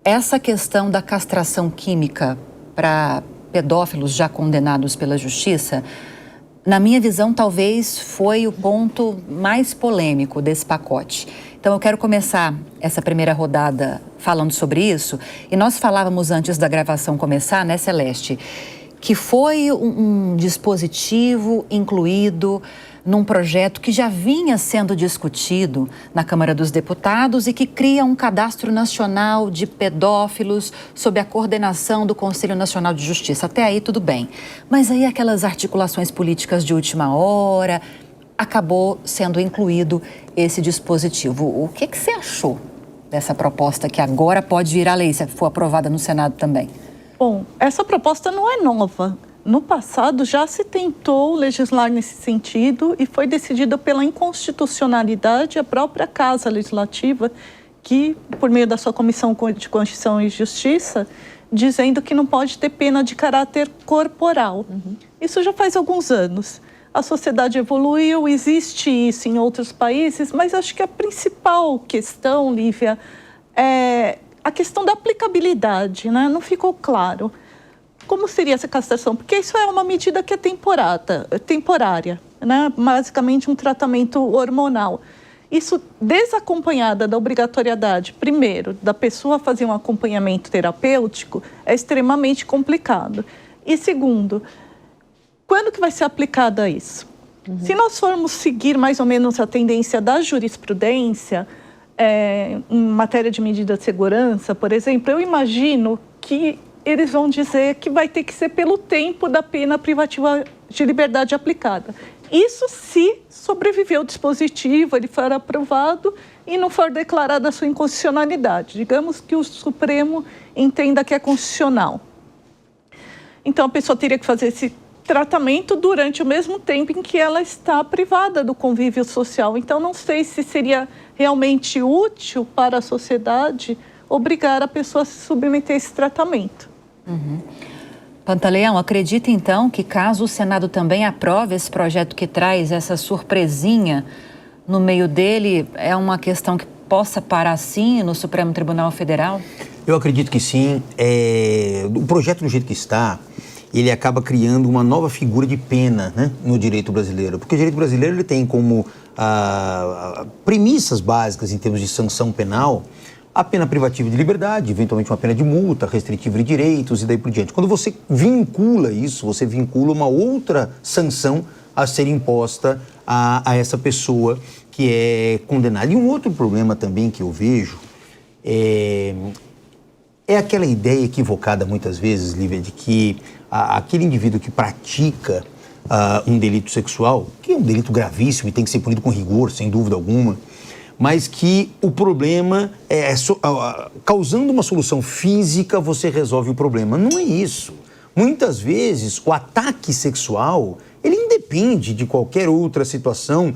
essa questão da castração química para pedófilos já condenados pela justiça, na minha visão, talvez foi o ponto mais polêmico desse pacote. Então, eu quero começar essa primeira rodada falando sobre isso. E nós falávamos antes da gravação começar, né, Celeste, que foi um dispositivo incluído num projeto que já vinha sendo discutido na Câmara dos Deputados e que cria um cadastro nacional de pedófilos sob a coordenação do Conselho Nacional de Justiça. Até aí tudo bem. Mas aí aquelas articulações políticas de última hora, acabou sendo incluído esse dispositivo. O que você achou dessa proposta que agora pode virar lei, se for aprovada no Senado também? Bom, essa proposta não é nova. No passado, já se tentou legislar nesse sentido e foi decidido pela inconstitucionalidade a própria Casa Legislativa, que, por meio da sua Comissão de Constituição e Justiça, dizendo que não pode ter pena de caráter corporal. Isso já faz alguns anos. A sociedade evoluiu, existe isso em outros países, mas acho que a principal questão, Lívia, é a questão da aplicabilidade, né? Não ficou claro. Como seria essa castração? Porque isso é uma medida que é temporária, né? Basicamente um tratamento hormonal. Isso, desacompanhada da obrigatoriedade, primeiro, da pessoa fazer um acompanhamento terapêutico, é extremamente complicado. E segundo, quando que vai ser aplicada isso? Se nós formos seguir mais ou menos a tendência da jurisprudência, em matéria de medida de segurança, por exemplo, eu imagino que eles vão dizer que vai ter que ser pelo tempo da pena privativa de liberdade aplicada. Isso se sobreviver o dispositivo, ele for aprovado e não for declarada a sua inconstitucionalidade. Digamos que o Supremo entenda que é constitucional. Então, a pessoa teria que fazer esse tratamento durante o mesmo tempo em que ela está privada do convívio social. Então, não sei se seria realmente útil para a sociedade obrigar a pessoa a se submeter a esse tratamento. Pantaleão, acredita então que caso o Senado também aprove esse projeto que traz essa surpresinha no meio dele, é uma questão que possa parar sim no Supremo Tribunal Federal? Eu acredito que sim. O projeto do jeito que está, ele acaba criando uma nova figura de pena, né, no direito brasileiro. Porque o direito brasileiro ele tem como premissas básicas em termos de sanção penal a pena privativa de liberdade, eventualmente uma pena de multa, restritiva de direitos e daí por diante. Quando você vincula isso, você vincula uma outra sanção a ser imposta a essa pessoa que é condenada. E um outro problema também que eu vejo é aquela ideia equivocada muitas vezes, Lívia, de que aquele indivíduo que pratica um delito sexual, que é um delito gravíssimo e tem que ser punido com rigor, sem dúvida alguma, mas que o problema causando uma solução física, você resolve o problema. Não é isso. Muitas vezes, o ataque sexual, ele independe de qualquer outra situação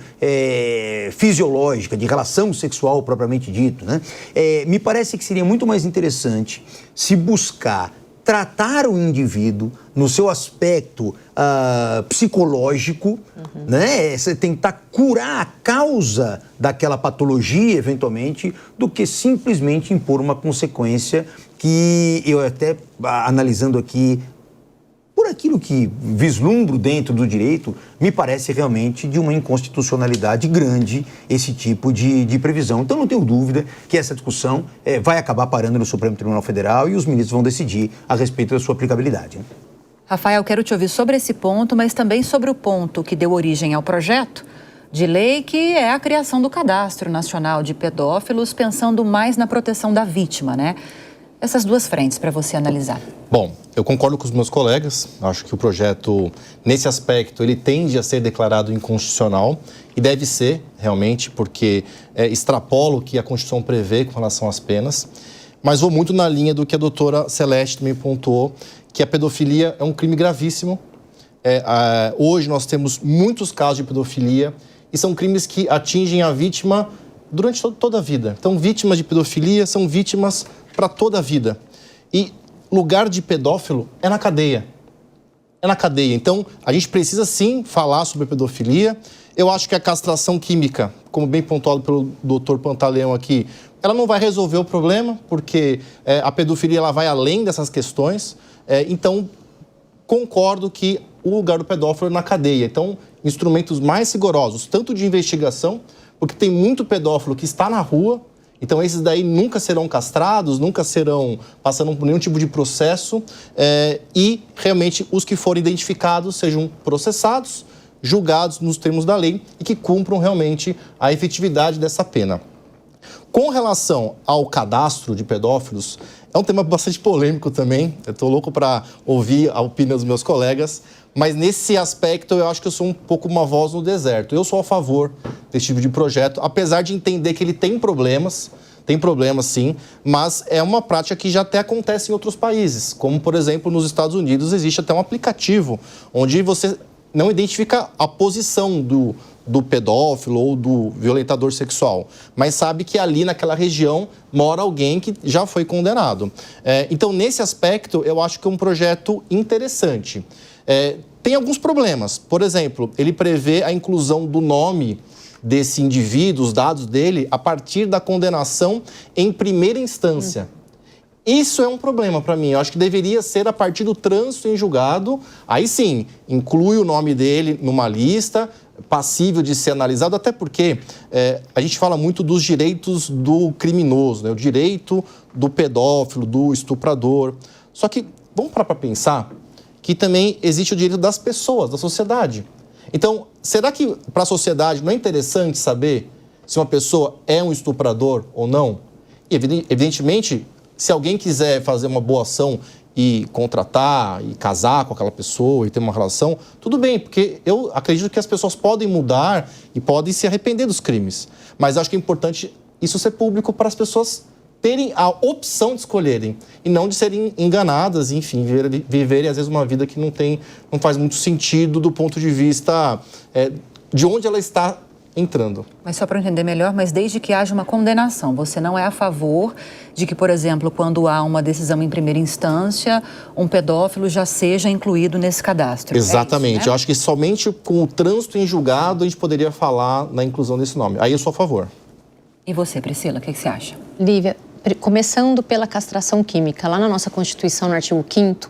fisiológica, de relação sexual propriamente dito, né? Me parece que seria muito mais interessante se buscar tratar o indivíduo no seu aspecto psicológico, né? Você tentar curar a causa daquela patologia, eventualmente, do que simplesmente impor uma consequência que eu até, analisando aqui, por aquilo que vislumbro dentro do direito, me parece realmente de uma inconstitucionalidade grande esse tipo de previsão. Então, não tenho dúvida que essa discussão vai acabar parando no Supremo Tribunal Federal e os ministros vão decidir a respeito da sua aplicabilidade, né? Rafael, quero te ouvir sobre esse ponto, mas também sobre o ponto que deu origem ao projeto de lei, que é a criação do Cadastro Nacional de Pedófilos, pensando mais na proteção da vítima, né? Essas duas frentes para você analisar. Bom, eu concordo com os meus colegas. Acho que o projeto, nesse aspecto, ele tende a ser declarado inconstitucional e deve ser, realmente, porque extrapola o que a Constituição prevê com relação às penas. Mas vou muito na linha do que a doutora Celeste também pontuou, que a pedofilia é um crime gravíssimo. Hoje nós temos muitos casos de pedofilia e são crimes que atingem a vítima durante toda a vida. Então, vítimas de pedofilia são vítimas para toda a vida. E lugar de pedófilo é na cadeia. É na cadeia. Então, a gente precisa sim falar sobre pedofilia. Eu acho que a castração química, como bem pontuado pelo doutor Pantaleão aqui, ela não vai resolver o problema, porque a pedofilia ela vai além dessas questões. Então, concordo que o lugar do pedófilo é na cadeia. Então, instrumentos mais rigorosos, tanto de investigação, porque tem muito pedófilo que está na rua, então esses daí nunca serão castrados, nunca serão passando por nenhum tipo de processo, e realmente os que forem identificados sejam processados, julgados nos termos da lei e que cumpram realmente a efetividade dessa pena. Com relação ao cadastro de pedófilos, é um tema bastante polêmico também. Eu estou louco para ouvir a opinião dos meus colegas, mas nesse aspecto eu acho que eu sou um pouco uma voz no deserto. Eu sou a favor desse tipo de projeto, apesar de entender que ele tem problemas sim, mas é uma prática que já até acontece em outros países, como por exemplo nos Estados Unidos existe até um aplicativo onde você não identifica a posição do pedófilo ou do violentador sexual, mas sabe que ali naquela região mora alguém que já foi condenado. Então, nesse aspecto, eu acho que é um projeto interessante. Tem alguns problemas. Por exemplo, ele prevê a inclusão do nome desse indivíduo, os dados dele, a partir da condenação em primeira instância. Isso é um problema para mim. Eu acho que deveria ser a partir do trânsito em julgado. Aí sim, inclui o nome dele numa lista, passível de ser analisado, até porque a gente fala muito dos direitos do criminoso, né? O direito do pedófilo, do estuprador. Só que vamos parar para pensar que também existe o direito das pessoas, da sociedade. Então, será que para a sociedade não é interessante saber se uma pessoa é um estuprador ou não? E, evidentemente, se alguém quiser fazer uma boa ação e contratar e casar com aquela pessoa e ter uma relação, tudo bem, porque eu acredito que as pessoas podem mudar e podem se arrepender dos crimes. Mas acho que é importante isso ser público para as pessoas terem a opção de escolherem e não de serem enganadas, enfim, viverem às vezes uma vida que não faz muito sentido do ponto de vista de onde ela está entrando. Mas só para entender melhor, mas desde que haja uma condenação, você não é a favor de que, por exemplo, quando há uma decisão em primeira instância, um pedófilo já seja incluído nesse cadastro? Exatamente. É isso, né? Eu acho que somente com o trânsito em julgado a gente poderia falar na inclusão desse nome. Aí eu sou a favor. E você, Priscila, o que você acha? Lívia, começando pela castração química, lá na nossa Constituição, no artigo 5º,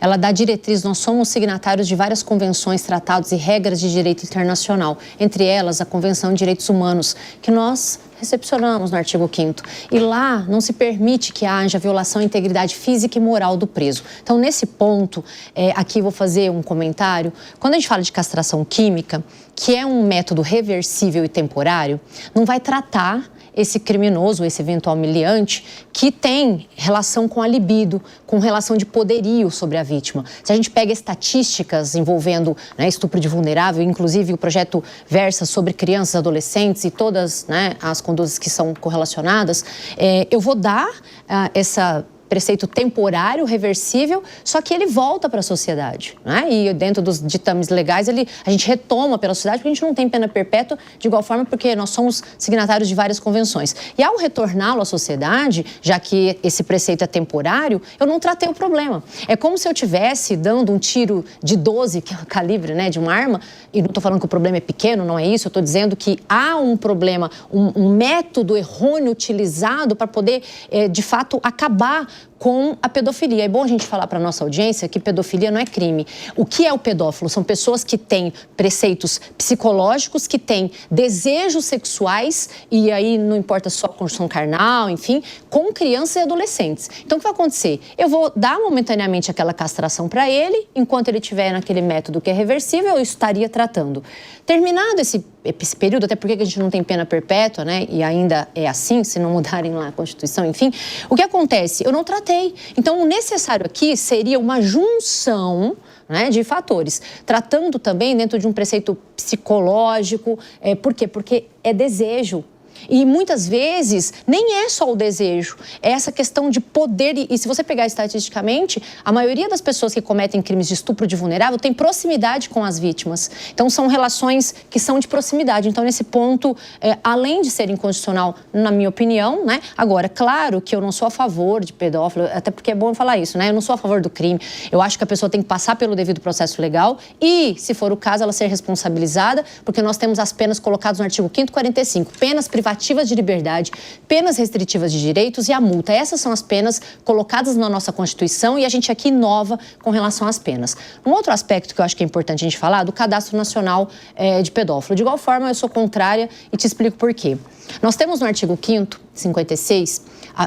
ela dá diretriz, nós somos signatários de várias convenções, tratados e regras de direito internacional, entre elas a Convenção de Direitos Humanos, que nós recepcionamos no artigo 5º. E lá não se permite que haja violação à integridade física e moral do preso. Então, nesse ponto, aqui vou fazer um comentário. Quando a gente fala de castração química, que é um método reversível e temporário, não vai tratar esse criminoso, esse eventual meliante, que tem relação com a libido, com relação de poderio sobre a vítima. Se a gente pega estatísticas envolvendo estupro de vulnerável, inclusive o projeto versa sobre crianças, adolescentes e todas as condutas que são correlacionadas, eu vou dar essa preceito temporário, reversível, só que ele volta para a sociedade, né? E dentro dos ditames legais, a gente retoma pela sociedade, porque a gente não tem pena perpétua de igual forma, porque nós somos signatários de várias convenções. E ao retorná-lo à sociedade, já que esse preceito é temporário, eu não tratei o problema. É como se eu estivesse dando um tiro de 12, que é o calibre, de uma arma, e não estou falando que o problema é pequeno, não é isso, eu estou dizendo que há um problema, um método errôneo utilizado para poder, de fato, acabar com a pedofilia. É bom a gente falar para a nossa audiência que pedofilia não é crime. O que é o pedófilo? São pessoas que têm preceitos psicológicos, que têm desejos sexuais, e aí não importa só a construção carnal, enfim, com crianças e adolescentes. Então, o que vai acontecer? Eu vou dar momentaneamente aquela castração para ele, enquanto ele estiver naquele método que é reversível, eu estaria tratando. Terminado esse período, até porque a gente não tem pena perpétua, e ainda é assim, se não mudarem lá a Constituição, enfim, o que acontece? Eu não tratei. Então, o necessário aqui seria uma junção de fatores, tratando também dentro de um preceito psicológico. Por quê? Porque é desejo. E muitas vezes nem é só o desejo, é essa questão de poder. E se você pegar estatisticamente, a maioria das pessoas que cometem crimes de estupro de vulnerável tem proximidade com as vítimas. Então são relações que são de proximidade. Então nesse ponto, além de ser inconstitucional, na minha opinião, agora, claro que eu não sou a favor de pedófilo, até porque é bom falar isso, eu não sou a favor do crime. Eu acho que a pessoa tem que passar pelo devido processo legal e, se for o caso, ela ser responsabilizada, porque nós temos as penas colocadas no artigo 5º e 45, penas privativas privativas de liberdade, penas restritivas de direitos e a multa. Essas são as penas colocadas na nossa Constituição e a gente aqui inova com relação às penas. Um outro aspecto que eu acho que é importante a gente falar, do Cadastro Nacional de Pedófilo. De igual forma, eu sou contrária e te explico por quê. Nós temos no artigo 5º, 56,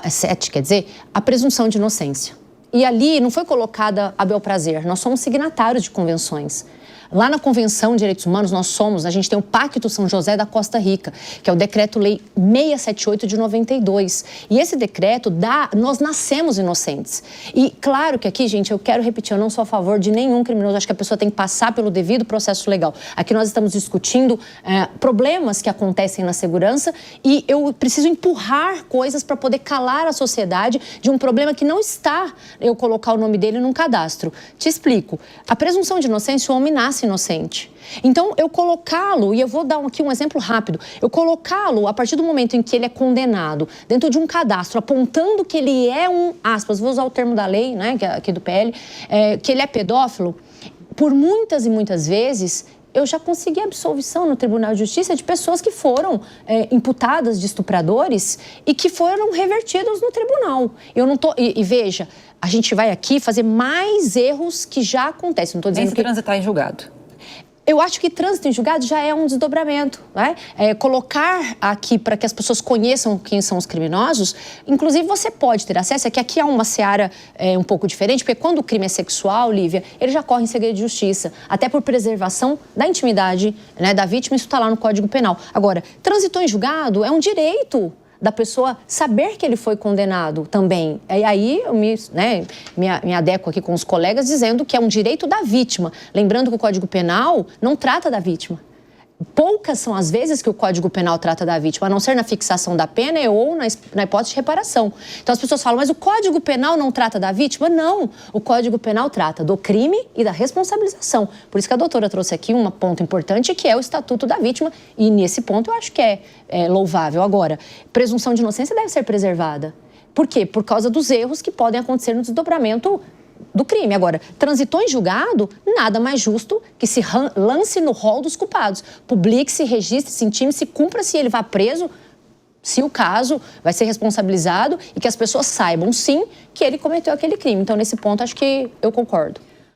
7, quer dizer, a presunção de inocência. E ali não foi colocada a bel prazer, nós somos signatários de convenções. Lá na Convenção de Direitos Humanos, a gente tem o Pacto São José da Costa Rica, que é o Decreto-Lei 678 de 92. E esse decreto nós nascemos inocentes. E claro que aqui, gente, eu quero repetir, eu não sou a favor de nenhum criminoso, acho que a pessoa tem que passar pelo devido processo legal. Aqui nós estamos discutindo problemas que acontecem na segurança e eu preciso empurrar coisas para poder calar a sociedade de um problema que não está eu colocar o nome dele num cadastro. Te explico. A presunção de inocência, o homem nasce inocente. Então, eu colocá-lo, e eu vou dar aqui um exemplo rápido, eu colocá-lo a partir do momento em que ele é condenado dentro de um cadastro, apontando que ele é aspas, vou usar o termo da lei, né, aqui do PL, que ele é pedófilo, por muitas e muitas vezes, eu já consegui absolvição no Tribunal de Justiça de pessoas que foram imputadas de estupradores e que foram revertidos no tribunal. Eu não tô, e veja, a gente vai aqui fazer mais erros que já acontecem. Não estou dizendo que transitar em julgado. Eu acho que trânsito em julgado já é um desdobramento, né? Colocar aqui para que as pessoas conheçam quem são os criminosos, inclusive você pode ter acesso, é que aqui há uma seara um pouco diferente, porque quando o crime é sexual, Lívia, ele já corre em segredo de justiça, até por preservação da intimidade, né, da vítima, isso está lá no Código Penal. Agora, transitou em julgado é um direito da pessoa saber que ele foi condenado também. E aí eu me adequo aqui com os colegas dizendo que é um direito da vítima. Lembrando que o Código Penal não trata da vítima. Poucas são as vezes que o Código Penal trata da vítima, a não ser na fixação da pena ou na hipótese de reparação. Então as pessoas falam, mas o Código Penal não trata da vítima? Não, o Código Penal trata do crime e da responsabilização. Por isso que a doutora trouxe aqui um ponto importante, que é o Estatuto da Vítima, e nesse ponto eu acho que é louvável. Agora, presunção de inocência deve ser preservada. Por quê? Por causa dos erros que podem acontecer no desdobramento do crime. Agora, transitou em julgado, nada mais justo que se lance no rol dos culpados. Publique-se, registre-se, intime-se, cumpra-se, ele vá preso, se o caso, vai ser responsabilizado e que as pessoas saibam, sim, que ele cometeu aquele crime. Então, nesse ponto, acho que eu concordo.